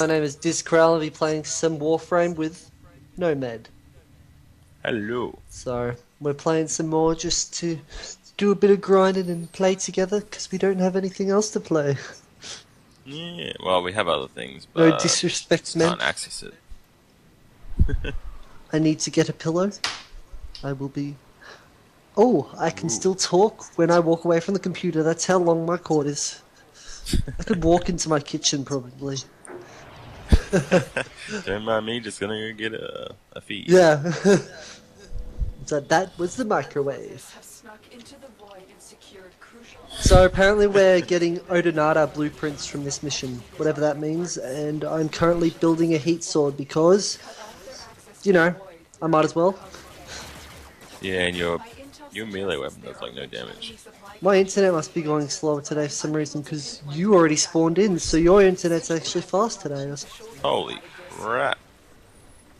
My name is Dizcrowell. I'll be playing some Warframe with Nomad. Hello. So we're playing some more just to do a bit of grinding and play together because we don't have anything else to play. Yeah, well, we have other things, No but disrespect just can't meant. access it. I need to get a pillow. I will be. Oh, I can Ooh. still talk when I walk away from the computer. That's how long my cord is. I could walk into my kitchen probably. Don't mind me, just gonna go get a feed. Yeah. So that was the microwave. So apparently we're getting Odonata blueprints from this mission, whatever that means, and I'm currently building a heat sword because, I might as well. Yeah, and your melee weapon does like no damage. My internet must be going slower today for some reason because you already spawned in, so your internet's actually fast today. Holy crap.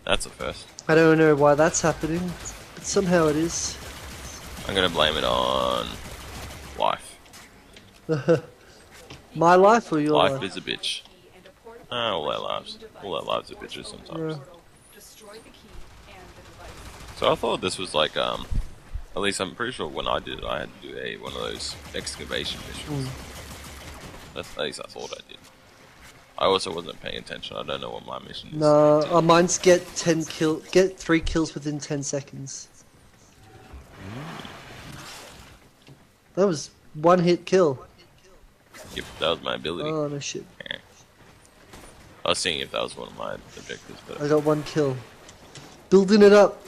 That's a first. I don't know why that's happening, but somehow it is. I'm gonna blame it on life. My life or your Life life? is a bitch. All our lives. All our lives are bitches sometimes. Yeah. So I thought this was like, at least I'm pretty sure when I did it, I had to do one of those excavation missions. At least I thought I did. I also wasn't paying attention. I don't know what my mission is. No, mine's get 3 kills within 10 seconds. That was one hit kill. Yep, that was my ability. Oh no shit. Yeah. I was seeing if that was one of my objectives, but I got 1 kill. Building it up.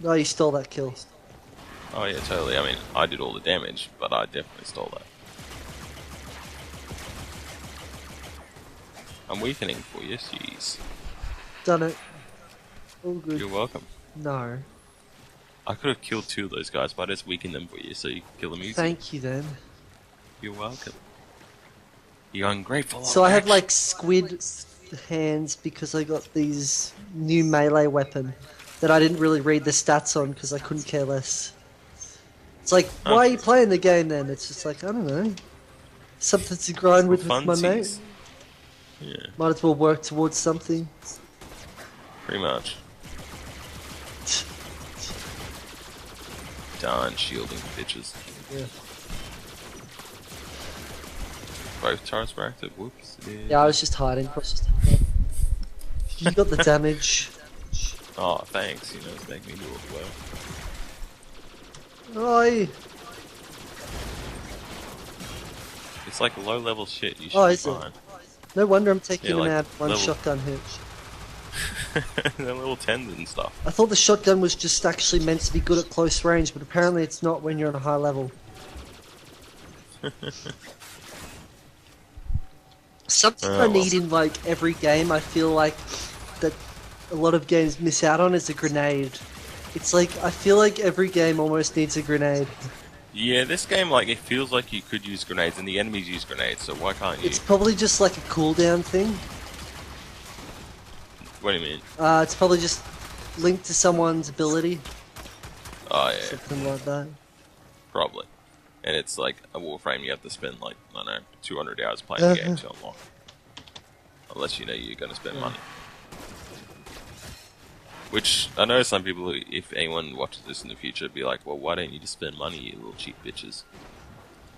No, you stole that kill. oh yeah, totally. I mean, I did all the damage, but I definitely stole that. I'm weakening for you, jeez. Done it. All good. You're welcome. No. I could have killed 2 of those guys, but I just weakened them for you, so you can kill them easy. Thank you then. You're welcome. You ungrateful. So I have like squid hands because I got these new melee weapon that I didn't really read the stats on because I couldn't care less. It's like, why are you playing the game then? It's just like, I don't know. Something to grind with my mate. Funsies. Yeah, Might as well work towards something. pretty much. Darn shielding bitches. Yeah. Both turrets were active. Whoops. Yeah, I was just hiding. You got the damage. Oh, thanks. You know, it's making me do it well. Oi! It's like low level shit. You should Oh, be is it? fine. No wonder I'm taking Yeah, him like out one level- shotgun hit. They're little 10s and stuff. I thought the shotgun was just actually meant to be good at close range, but apparently it's not when you're on a high level. Something I need in like every game, I feel like that a lot of games miss out on is a grenade. It's like, I feel like every game almost needs a grenade. Yeah, this game, like, it feels like you could use grenades, and the enemies use grenades, so why can't you? It's probably just like a cooldown thing. What do you mean? It's probably just linked to someone's ability. Oh, yeah, Something like that. probably. And it's like a Warframe, you have to spend, like, I don't know, 200 hours playing the game to unlock. Unless you know you're going to spend money. Which, I know some people, if anyone watches this in the future, be like, well, why don't you just spend money, you little cheap bitches?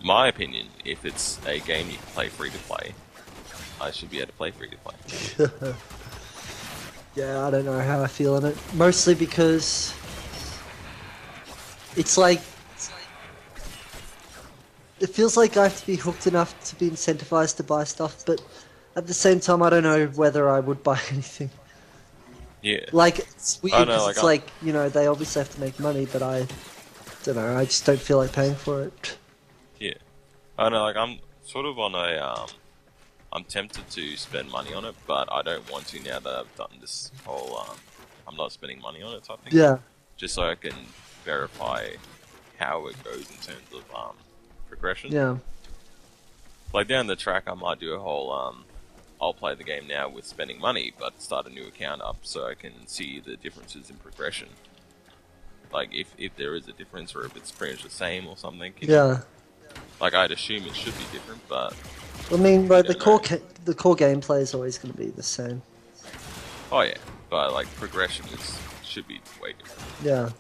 My opinion, if it's a game you can play free to play, I should be able to play free to play. Yeah, I don't know how I feel on it. Mostly because it's like, it feels like I have to be hooked enough to be incentivized to buy stuff, but at the same time I don't know whether I would buy anything. Yeah. Like, it's weird I know, because like, it's like, you know, they obviously have to make money, but I don't know, I just don't feel like paying for it. Yeah. I know, like, I'm sort of on a, I'm tempted to spend money on it, but I don't want to now that I've done this whole, I'm not spending money on it type thing. Yeah. Just so I can verify how it goes in terms of, progression. Yeah. Like, down the track, I might do a whole, I'll play the game now with spending money, but start a new account up so I can see the differences in progression. Like, if there is a difference, or if it's pretty much the same or something. You know? Yeah. Like, I'd assume it should be different, but I mean, like don't know. the core gameplay is always going to be the same. Oh yeah, but like progression should be way different. Yeah.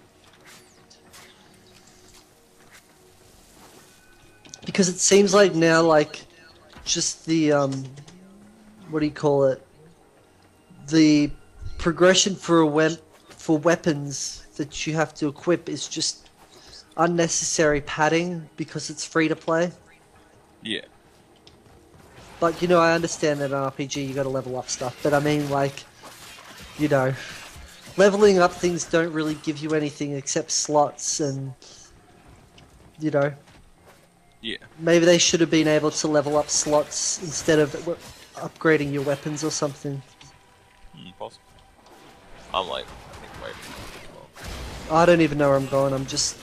Because it seems like now, like, just the, what do you call it? The progression for for weapons that you have to equip is just unnecessary padding because it's free to play. Yeah. But, you know, I understand that in RPG you gotta level up stuff, but I mean, like, you know, leveling up things don't really give you anything except slots and, you know, Yeah. maybe they should have been able to level up slots instead of upgrading your weapons or something. Possible. I'm like, I think way as well. I don't even know where I'm going, I'm just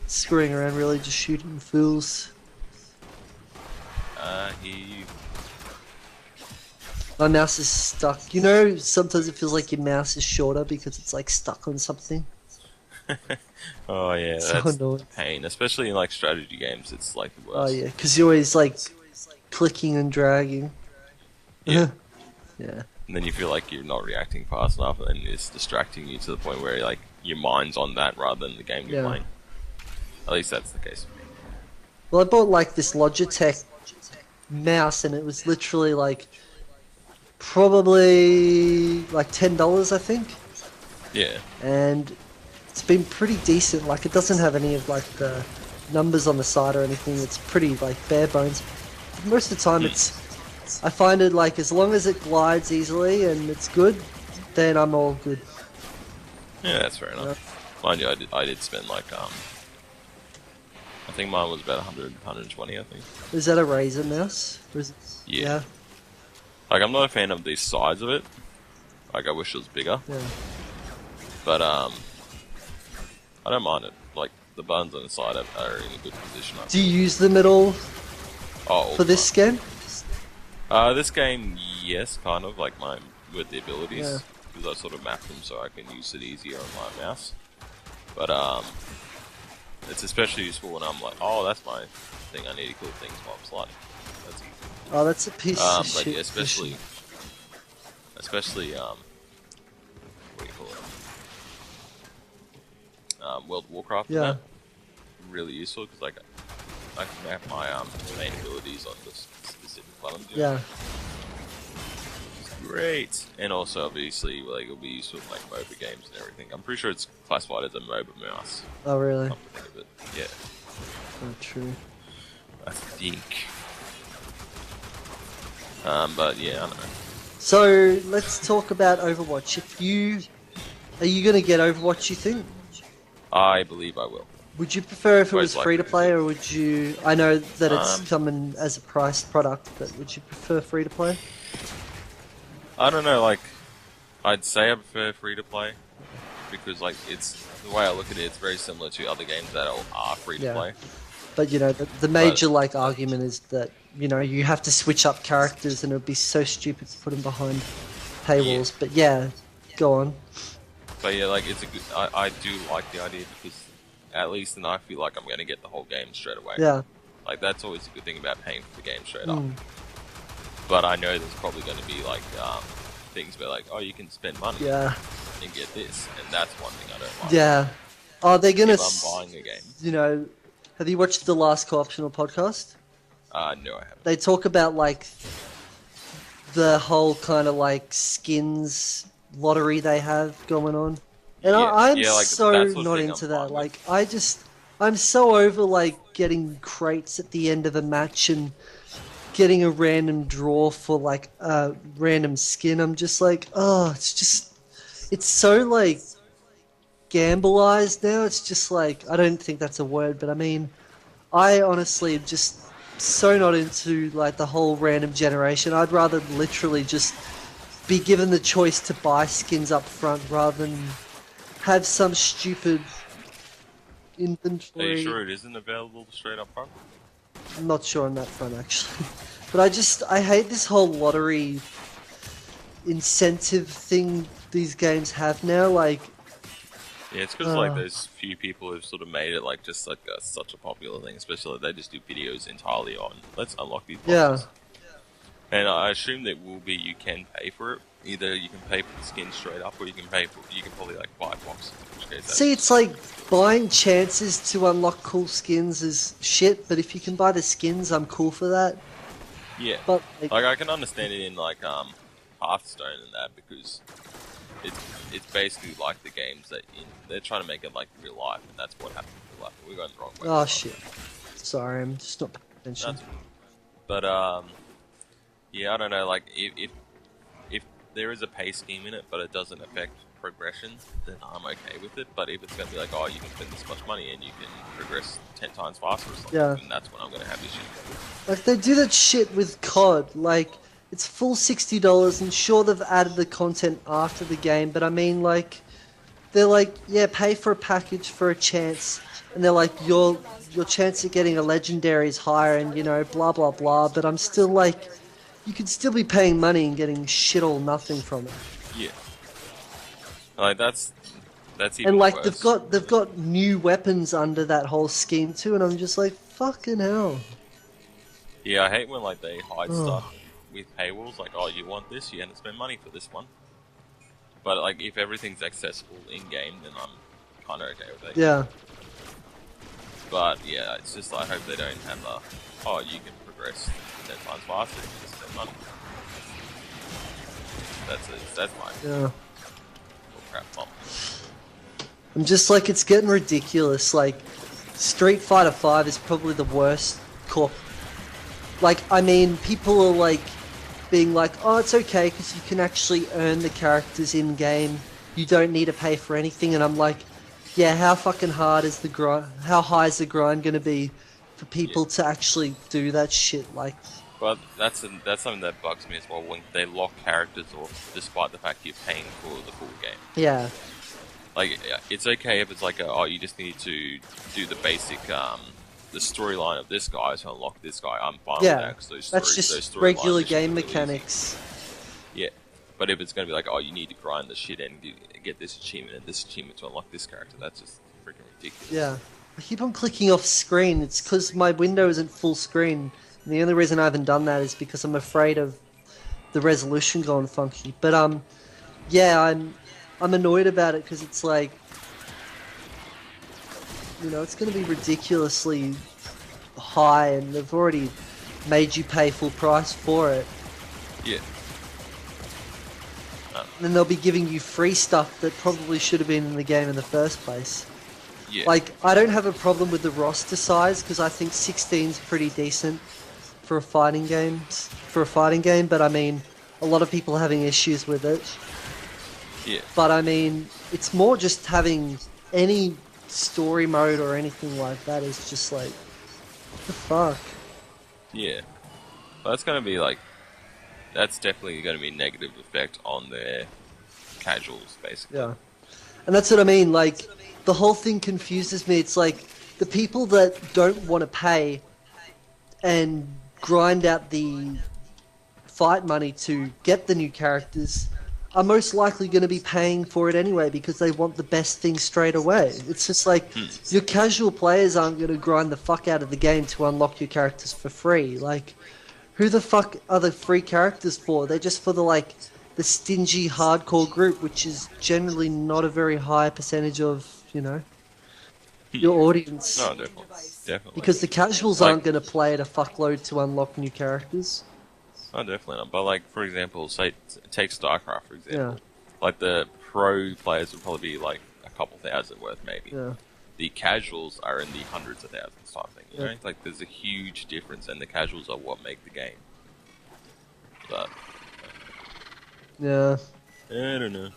screwing around really, just shooting fools. He. My mouse is stuck. You know, sometimes it feels like your mouse is shorter because it's like stuck on something. Oh yeah, So that's annoying. pain. Especially in like strategy games, it's like the Oh worst. yeah, because you're always like clicking and dragging. Yeah. Yeah. And then you feel like you're not reacting fast enough, and it's distracting you to the point where like your mind's on that rather than the game you're Yeah. playing. At least that's the case for me. Well, I bought like this Logitech mouse, and it was literally like probably like $10, I think. Yeah. And it's been pretty decent. Like, it doesn't have any of like the numbers on the side or anything. It's pretty like bare bones. Most of the time, I find it like as long as it glides easily and it's good, then I'm all good. Yeah, that's fair enough. Mind you, I did spend like I think mine was about 100, 120, I think. Is that a Razer mouse? Or is it... Yeah. Like, I'm not a fan of the size of it. Like, I wish it was bigger. Yeah. But I don't mind it. Like, the buttons on the side are in a good position. Do you use them at all Oh, for this game? This game, yes, kind of, like with the abilities, Yeah. because I sort of map them so I can use it easier on my mouse. But it's especially useful when I'm like, oh, that's my thing. I need to kill things while I'm sliding. That's easy. Oh, that's a piece of But shit. yeah, especially what do you call it? World of Warcraft. Yeah. And that. Really useful because like I can map my main abilities on this specific buttons. You know? Yeah. Great. And also, obviously, like it'll be useful in like MOBA games and everything. I'm pretty sure it's classified as a MOBA mouse. Oh, really? Come to think of it. Yeah, Oh, true. I think. But yeah, I don't know. So let's talk about Overwatch. Are you gonna get Overwatch? You think? I believe I will. Would you prefer if it was Most free to likely. play, or would you? I know that it's Um, coming as a priced product, but would you prefer free to play? I don't know. Like, I'd say I prefer free to play because like it's the way I look at it. It's very similar to other games that are free to Yeah. play. But you know, the major like argument is that you know you have to switch up characters, and it would be so stupid to put them behind paywalls. But yeah, go on. But yeah, like it's a good. I do like the idea because at least then I feel like I'm going to get the whole game straight away. Yeah. Like that's always a good thing about paying for the game straight up. Mm. But I know there's probably going to be like things where like, oh, you can spend money Yeah. and get this, and that's one thing I don't like. Yeah. Oh, they're gonna. If I'm buying a game, You know, have you watched the last Co-optional podcast? no, I haven't. They talk about like the whole kind of like skins lottery they have going on, and Yeah, I'm yeah, like, so that sort of not thing into I'm that. fine Like I'm so over like getting crates at the end of a match and getting a random draw for like a random skin. I'm just like, oh, it's so like gambleized now. It's just like, I don't think that's a word, but I mean, I honestly am just so not into like the whole random generation. I'd rather literally just be given the choice to buy skins up front rather than have some stupid Are inventory. you sure it isn't available straight up front? I'm not sure on that front actually. But I hate this whole lottery incentive thing these games have now. Like, Yeah, it's because like those few people who've sort of made it like just like such a popular thing, especially like, they just do videos entirely on let's unlock these boxes. And I assume that will be you can pay for it. Either you can pay for the skin straight up, or you can probably like buy boxes. In which case, See, it's like buying chances to unlock cool skins is shit, but if you can buy the skins, I'm cool for that. yeah, But like I can understand it in like Hearthstone and that because it's basically like the games that they're trying to make it like real life, and that's what happens in real life. We're going the wrong way. Oh shit! Sorry, I'm just not paying attention. But yeah, I don't know. Like if there is a pay scheme in it, but it doesn't affect progression, then I'm okay with it. But if it's going to be like, oh, you can spend this much money and you can progress 10 times faster or something, then that's when I'm going to have issues. Like they do that shit with COD. Like it's full $60, and sure they've added the content after the game, but I mean like they're like, yeah, pay for a package for a chance, and they're like your chance of getting a legendary is higher, and you know blah blah blah. But I'm still like, you could still be paying money and getting shit or nothing from it. Yeah, like that's even and like worse. they've got new weapons under that whole scheme too, and I'm just like, fucking hell. Yeah, I hate when like they hide stuff with paywalls. Like, oh, you want this? You had to spend money for this one. But like, if everything's accessible in game, then I'm kind of okay with it. Yeah. But yeah, it's just I hope they don't have oh, you can progress 10 times faster if you just spend money. That's fine. Yeah. Oh crap, Mom. I'm just like, it's getting ridiculous. Like, Street Fighter 5 is probably the worst corp. Like, I mean, people are like being like, oh, it's okay because you can actually earn the characters in game. You don't need to pay for anything. And I'm like, yeah, how fucking hard is the grind? How high is the grind going to be for people to actually do that shit? Like, but that's something that bugs me as well when they lock characters off, despite the fact you're paying for the full game. Yeah. Like, it's okay if it's like, oh, you just need to do the basic, the storyline of this guy to unlock this guy. I'm fine with that. Cause that's just regular game mechanics. Yeah, but if it's going to be like, oh, you need to grind the shit and get this achievement and this achievement to unlock this character, that's just freaking ridiculous. Yeah. I keep on clicking off screen. It's because my window isn't full screen. And the only reason I haven't done that is because I'm afraid of the resolution going funky. But, yeah, I'm annoyed about it because it's like, you know, it's going to be ridiculously high, and they've already made you pay full price for it. Yeah. And then they'll be giving you free stuff that probably should have been in the game in the first place. Yeah. Like, I don't have a problem with the roster size because I think 16's pretty decent for a fighting game. But I mean, a lot of people are having issues with it. Yeah. But I mean, it's more just having any story mode or anything like that is just like, what the fuck? Yeah. Well, that's going to be like, that's definitely going to be a negative effect on their casuals, basically. Yeah. And that's what I mean, like, the whole thing confuses me. It's like, the people that don't want to pay and grind out the fight money to get the new characters are most likely going to be paying for it anyway because they want the best thing straight away. It's just like, your casual players aren't going to grind the fuck out of the game to unlock your characters for free. Like, who the fuck are the free characters for? They're just for the, like, the stingy hardcore group, which is generally not a very high percentage of, you know, your audience. No, definitely. Because the casuals aren't going to play at a fuckload to unlock new characters. Oh, definitely not. But, like, for example, say, take StarCraft, for example. Yeah. Like, the pro players would probably be, like, a couple thousand worth, maybe. Yeah. The casuals are in the hundreds of thousands type thing, you know? Like, there's a huge difference, and the casuals are what make the game. But... yeah. I don't know.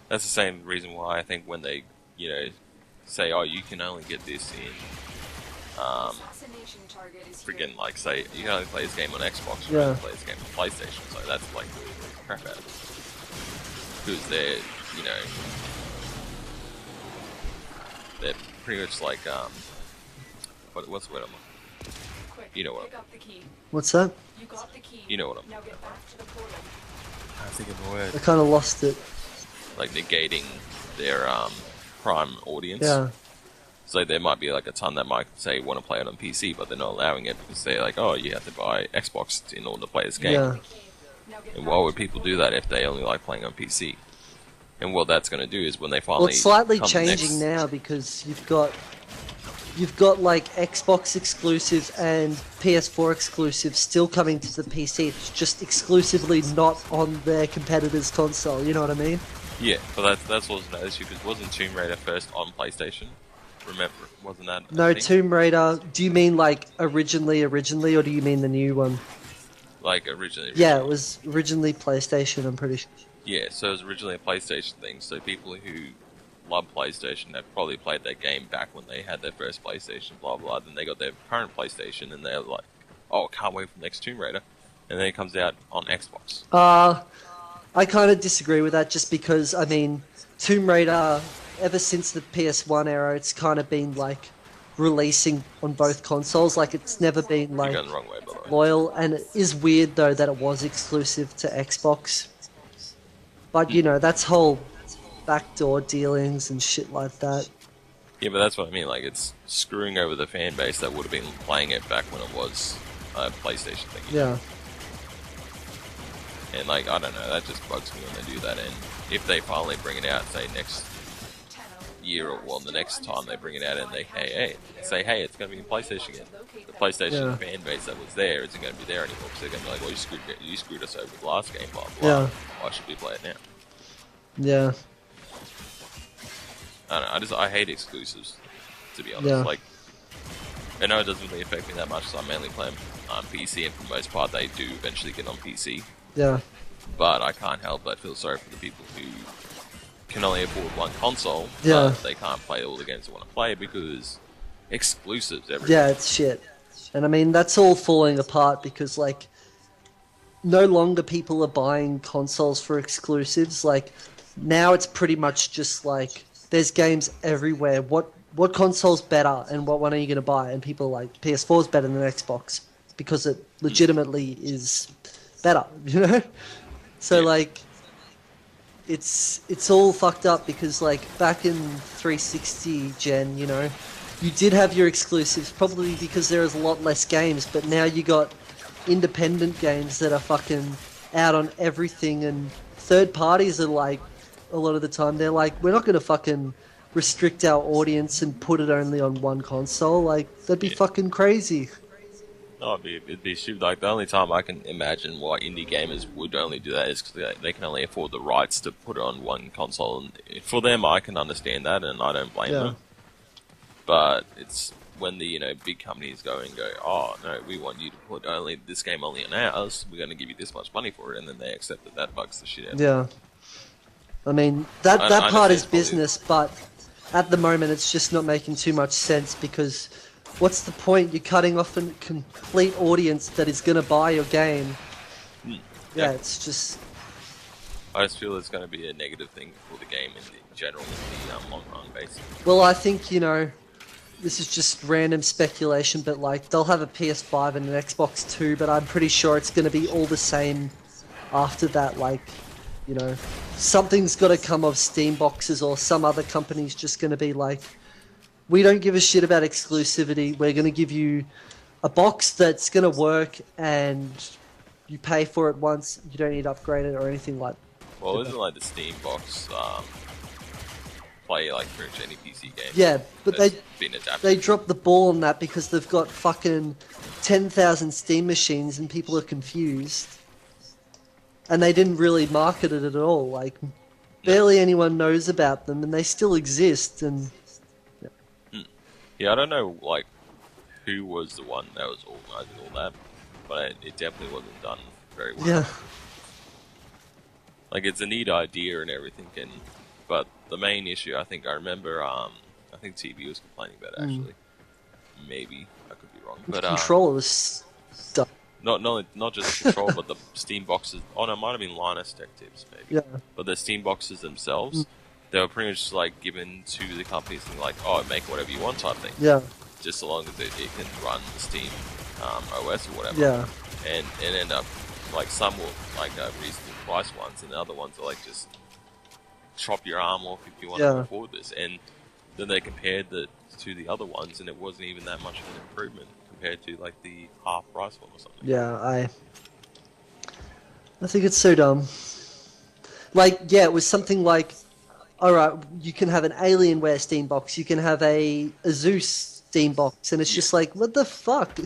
That's the same reason why I think when they, you know, say, oh, you can only get this in... freaking, like, say, you can only play this game on Xbox, or you can play this game on PlayStation, so that's, like, really crap out of it. Because they're, you know, they're pretty much like, what's the word I'm looking? You know what? What's that? You know what I'm looking at. I think of the word. I kind of lost it. Like, negating their, prime audience. Yeah. So there might be like a ton that might say want to play it on PC, but they're not allowing it because they're like, oh, you have to buy Xbox in order to play this game. Yeah. And why would people do that if they only like playing on PC? And what that's going to do is when they finally Well, it's slightly come changing next... now because you've got like Xbox exclusives and PS4 exclusives still coming to the PC. It's just exclusively not on their competitor's console. You know what I mean? Yeah, but that's also an issue because wasn't Tomb Raider first on PlayStation? Remember, wasn't that? No, thing? Tomb Raider. Do you mean like originally, or do you mean the new one? Like originally. Yeah, it was originally PlayStation. I'm pretty sure. Yeah, so it was originally a PlayStation thing. So people who love PlayStation have probably played that game back when they had their first PlayStation. Blah blah. Then they got their current PlayStation, and they're like, "Oh, can't wait for the next Tomb Raider," and then it comes out on Xbox. I kind of disagree with that, just because I mean, Tomb Raider, ever since the PS1 era, it's kind of been like releasing on both consoles. Like it's never been You're like going the wrong way, by the way. loyal, and it is weird though that it was exclusive to Xbox. But you know, that's whole backdoor dealings and shit like that. Yeah, but that's what I mean. Like it's screwing over the fan base that would have been playing it back when it was a PlayStation thing. Yeah. And like I don't know, that just bugs me when they do that. And if they finally bring it out, say next year or well, the next time they bring it out and they say hey, it's going to be in PlayStation again. The PlayStation fan base that was there isn't going to be there anymore because they're going to be like, well, you screwed us over with the last game, blah blah. Yeah. Why should we play it now? Yeah. I don't know. I hate exclusives, to be honest. Yeah. Like, I know it doesn't really affect me that much, so I mainly play them on PC, and for the most part, they do eventually get on PC. Yeah. But I can't help but feel sorry for the people who can only afford one console, Yeah. but they can't play all the games they want to play because exclusives everywhere. Yeah, it's shit. And I mean, that's all falling apart because, like, no longer people are buying consoles for exclusives. Like, now it's pretty much just like, there's games everywhere. What console's better and what one are you going to buy? And people are like, PS4's better than Xbox because it legitimately is better, you know? So, like, it's all fucked up because, like, back in 360 gen, you know, you did have your exclusives probably because there was a lot less games, but now you got independent games that are fucking out on everything, and third parties are like, a lot of the time, they're like, we're not going to fucking restrict our audience and put it only on one console. Like, that'd be fucking crazy. No, it'd be stupid. Like, the only time I can imagine why indie gamers would only do that is because they can only afford the rights to put it on one console. And for them, I can understand that, and I don't blame them. But it's when the big companies go, oh no, we want you to put this game only on ours. We're going to give you this much money for it, and then they accept that. That bugs the shit out. Yeah. I mean, that part is business, but at the moment it's just not making too much sense because what's the point? You're cutting off a complete audience that is going to buy your game. Yeah, it's just... I just feel it's going to be a negative thing for the game in general in the long run, basically. Well, I think, this is just random speculation, but like they'll have a PS5 and an Xbox 2, but I'm pretty sure it's going to be all the same after that. Like, something's got to come of Steam boxes, or some other company's just going to be like, we don't give a shit about exclusivity. We're going to give you a box that's going to work, and you pay for it once. You don't need to upgrade it or anything like that. Well, isn't like the Steam box play like pretty much any PC game? Yeah, but they adapted. dropped the ball on that because they've got fucking 10,000 Steam machines and people are confused. And they didn't really market it at all. Like, barely anyone knows about them, and they still exist. And yeah, I don't know like who was the one that was organising all that, but it definitely wasn't done very well. yeah, Like, it's a neat idea and everything, but the main issue, I remember, I think TV was complaining about it, actually. Maybe, I could be wrong. the But controller was stuck. not just the control, but the Steam boxes. Oh no, it might have been Linus Tech Tips, maybe. Yeah. But the Steam boxes themselves, they were pretty much like given to the companies and like, oh, make whatever you want type thing. Yeah. Just so long as it can run the Steam OS or whatever. Yeah. And end up like some were like reasonable price ones, and the other ones are like just chop your arm off if you want to afford this. And then they compared it to the other ones, and it wasn't even that much of an improvement compared to like the half price one or something. Yeah, I think it's so dumb. Like, yeah, it was something like, alright, you can have an Alienware Steam box, you can have a Zeus Steam box, and it's just like, what the fuck?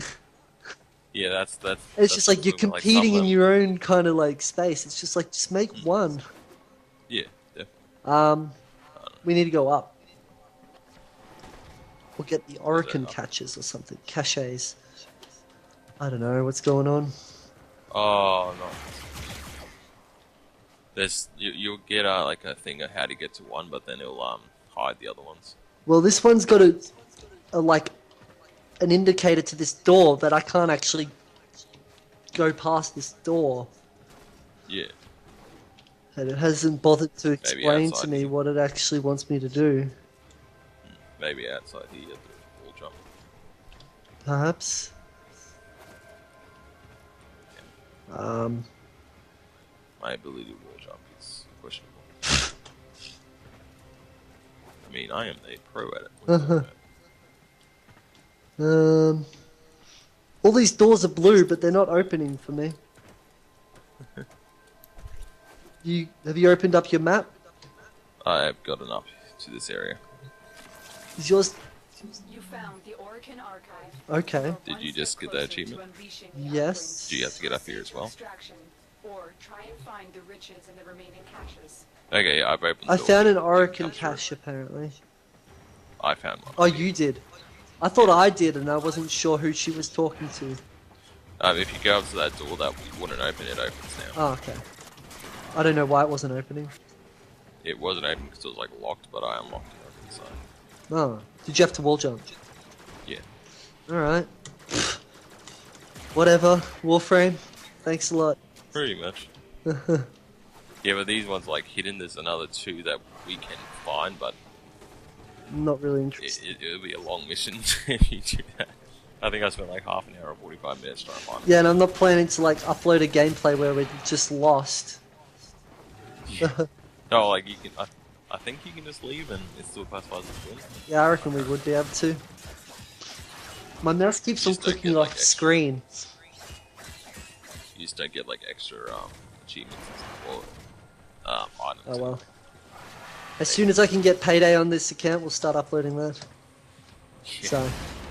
Yeah, that's It's just like you're competing in your own kind of like space. It's just like, just make one. Yeah, definitely. We need to go up. We'll get the Orokin catches or something. Caches. I don't know what's going on. Oh no. There's you'll get like a thing of how to get to one, but then it'll hide the other ones. Well, this one's got a like an indicator to this door that I can't actually go past this door. Yeah. And it hasn't bothered to explain to me what it actually wants me to do. Maybe outside here, the wall jump. Perhaps. My ability to wall jump is questionable. I mean, I am a pro at it. All these doors are blue, but they're not opening for me. Have you opened up your map? I've gotten up to this area. Is yours? You found the Orokin archive. Okay. Did you just get that achievement? Yes. Do you have to get up here as well? Or try and find the riches in the remaining caches. Okay, yeah, I've opened. I found an Orokin cache apparently. I found one. Oh, you did. I thought I did, and I wasn't sure who she was talking to. If you go up to that door that wouldn't open, it opens now. Oh, okay. I don't know why it wasn't opening. It wasn't open because it was like locked, but I unlocked it over the side. Oh, did you have to wall jump? Yeah. Alright. Whatever, Warframe. Thanks a lot. Pretty much. Yeah, but these ones like hidden. There's another two that we can find, but not really interested. It'll be a long mission if you do that. I think I spent like half an hour or 45 minutes trying to find Yeah, and I'm not planning to like upload a gameplay where we're just lost. No, like you can. I think you can just leave and it's still classified as a win. Yeah, I reckon we would be able to. My mouse keeps on clicking off screen. You just don't get like extra achievements or items. Oh well. As soon as I can get payday on this account, we'll start uploading that. Yeah. So,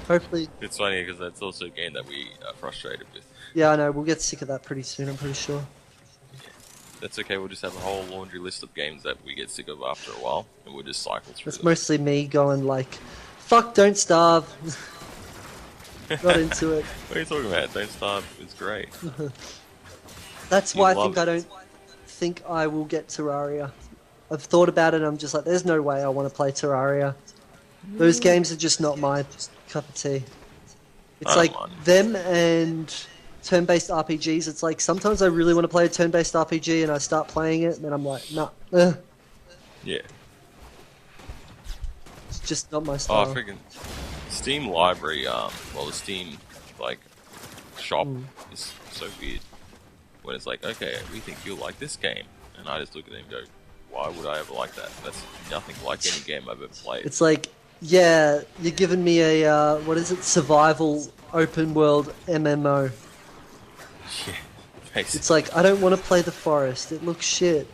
hopefully. It's funny because that's also a game that we are frustrated with. Yeah, I know. We'll get sick of that pretty soon. I'm pretty sure. That's okay, we'll just have a whole laundry list of games that we get sick of after a while, and we'll just cycle through It's them. mostly me going like, fuck, don't starve. Not into it. What are you talking about? Don't Starve is great. That's why I don't think I will get Terraria. I've thought about it and I'm just like, there's no way I want to play Terraria. Those games are just not my cup of tea. It's like them and turn-based RPGs. It's like sometimes I really want to play a turn-based RPG and I start playing it and then I'm like, nah. Yeah. It's just not my style. Oh, freaking Steam library, well, the Steam, like, shop is so weird. When it's like, okay, we think you'll like this game. And I just look at it and go, why would I ever like that? That's nothing like any game I've ever played. It's like, yeah, you're giving me a, what is it, survival open world MMO. Yeah, basically. It's like, I don't want to play the forest, it looks shit.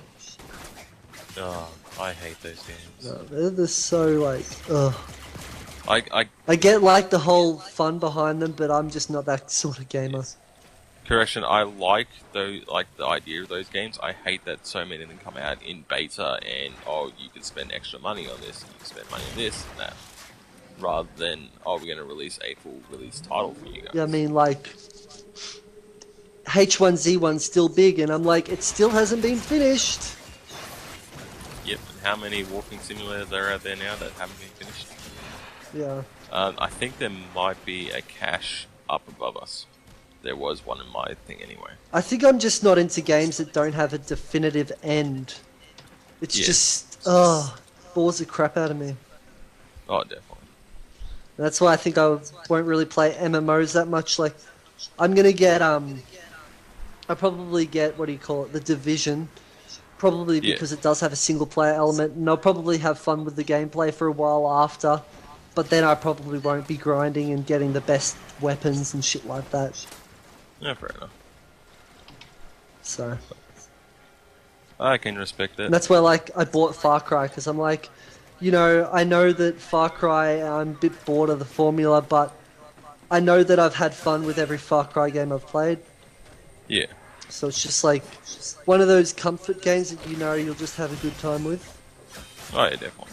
Oh, I hate those games. No, they're so like, ugh. I get like the whole fun behind them, but I'm just not that sort of gamer. Correction, I like the idea of those games. I hate that so many of them come out in beta and you can spend extra money on this, and you can spend money on this and that, rather than we're going to release a full release title for you guys. Yeah, I mean like H1Z1's still big, and I'm like, it still hasn't been finished. Yep. And how many walking simulators are out there now that haven't been finished? Yeah. I think there might be a cache up above us. There was one in my thing anyway. I think I'm just not into games that don't have a definitive end. It's just, bores the crap out of me. Oh, definitely. That's why I think I won't really play MMOs that much. Like, I'm gonna get, I'll probably get, what do you call it, The Division. Probably Yeah. because it does have a single player element, and I'll probably have fun with the gameplay for a while after. But then I probably won't be grinding and getting the best weapons and shit like that. Yeah, fair enough. So, I can respect and that. that's where like I bought Far Cry because I'm like, you know, I know that Far Cry, I'm a bit bored of the formula, but I know that I've had fun with every Far Cry game I've played. Yeah. So it's just like one of those comfort games that you know you'll just have a good time with. Oh yeah, definitely.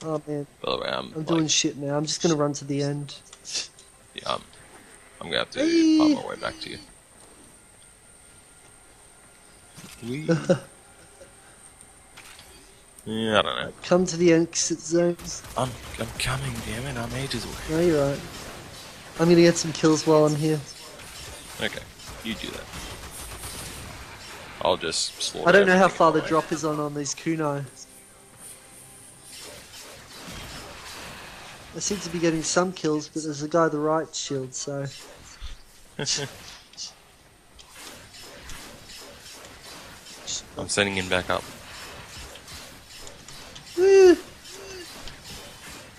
Oh man, By the way, I'm doing shit now. I'm just gonna run to the end. yeah, I'm gonna have to Hey. find my way back to you. Wee. Yeah, I don't know. Come to the exit zone. I'm coming, damn it, I'm ages away. No, you're right. I'm gonna get some kills while I'm here. Okay, you do that. I'll just slaughter I don't know how everything far in my the way. drop is on these kunai. I seem to be getting some kills, but there's a guy with the right shield, so... I'm sending him back up. Woo.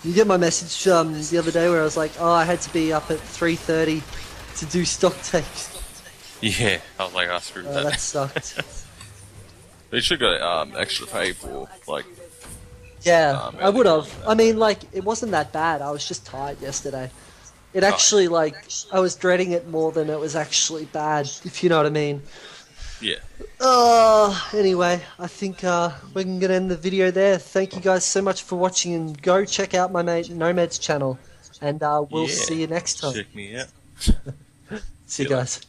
You get my message the other day where I was like, oh, I had to be up at 3:30 to do stock take. Yeah, I was like, I screwed That that. sucked. They should go extra pay for like. Yeah, I would have. everything. I mean, like, it wasn't that bad. I was just tired yesterday. It actually, like, I was dreading it more than it was actually bad, if you know what I mean. Yeah. Anyway, I think we're going to end the video there. Thank you guys so much for watching, and go check out my mate Nomad's channel. And we'll Yeah. see you next time. Check me out. See you guys.